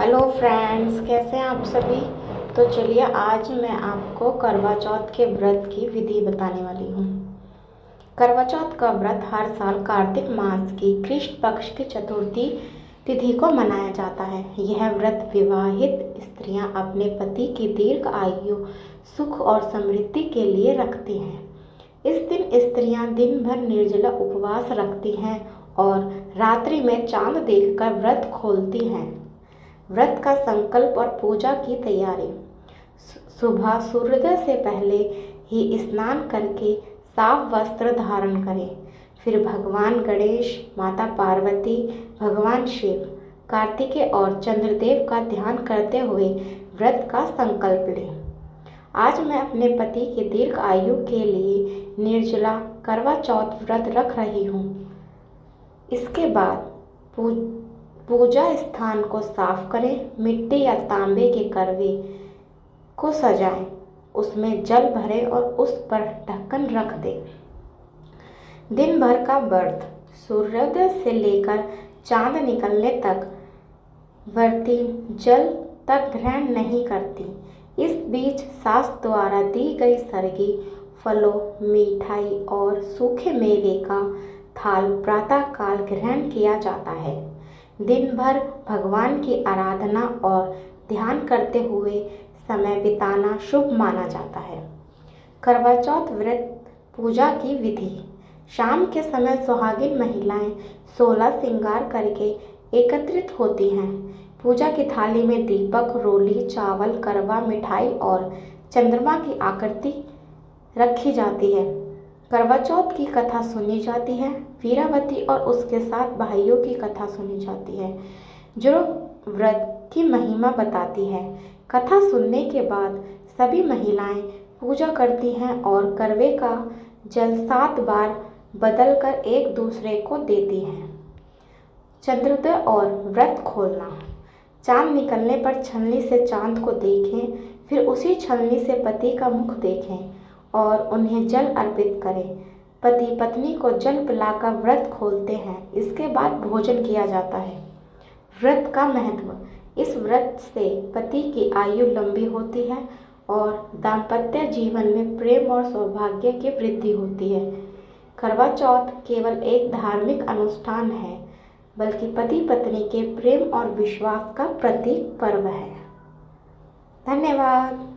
Hello friends, कैसे हैं आप सभी। तो चलिए आज मैं आपको करवा चौथ के व्रत की विधि बताने वाली हूँ। करवा चौथ का व्रत हर साल कार्तिक मास की कृष्ण पक्ष की चतुर्थी तिथि को मनाया जाता है। यह व्रत विवाहित स्त्रियां अपने पति की दीर्घ आयु, सुख और समृद्धि के लिए रखती हैं। इस दिन स्त्रियां दिन भर निर्जला उपवास रखती हैं और रात्रि में चांद देखकर व्रत खोलती हैं। व्रत का संकल्प और पूजा की तैयारी। सुबह सूर्योदय से पहले ही स्नान करके साफ वस्त्र धारण करें। फिर भगवान गणेश, माता पार्वती, भगवान शिव, कार्तिकेय और चंद्रदेव का ध्यान करते हुए व्रत का संकल्प लें। आज मैं अपने पति की दीर्घ आयु के लिए निर्जला करवा चौथ व्रत रख रही हूँ। इसके बाद पूजा स्थान को साफ करें। मिट्टी या तांबे के करवे को सजाएं, उसमें जल भरें और उस पर ढक्कन रख दें। दिन भर का व्रत। सूर्योदय से लेकर चांद निकलने तक व्रती जल तक ग्रहण नहीं करती। इस बीच सास द्वारा दी गई सरगी, फलों, मिठाई और सूखे मेवे का थाल प्रातःकाल ग्रहण किया जाता है। दिन भर भगवान की आराधना और ध्यान करते हुए समय बिताना शुभ माना जाता है। करवा चौथ व्रत पूजा की विधि। शाम के समय सुहागिन महिलाएं 16 श्रृंगार करके एकत्रित होती हैं। पूजा की थाली में दीपक, रोली, चावल, करवा, मिठाई और चंद्रमा की आकृति रखी जाती है। करवा चौथ की कथा सुनी जाती है। वीरावती और उसके 7 भाइयों की कथा सुनी जाती है, जो व्रत की महिमा बताती है। कथा सुनने के बाद सभी महिलाएं पूजा करती हैं और करवे का जल 7 बार बदलकर एक दूसरे को देती हैं। चंद्रोदय और व्रत खोलना। चांद निकलने पर छलनी से चांद को देखें, फिर उसी छलनी से पति का मुख देखें और उन्हें जल अर्पित करें। पति पत्नी को जल पिलाकर व्रत खोलते हैं। इसके बाद भोजन किया जाता है। व्रत का महत्व। इस व्रत से पति की आयु लंबी होती है और दाम्पत्य जीवन में प्रेम और सौभाग्य की वृद्धि होती है। करवा चौथ केवल एक धार्मिक अनुष्ठान है, बल्कि पति पत्नी के प्रेम और विश्वास का प्रतीक पर्व है। धन्यवाद।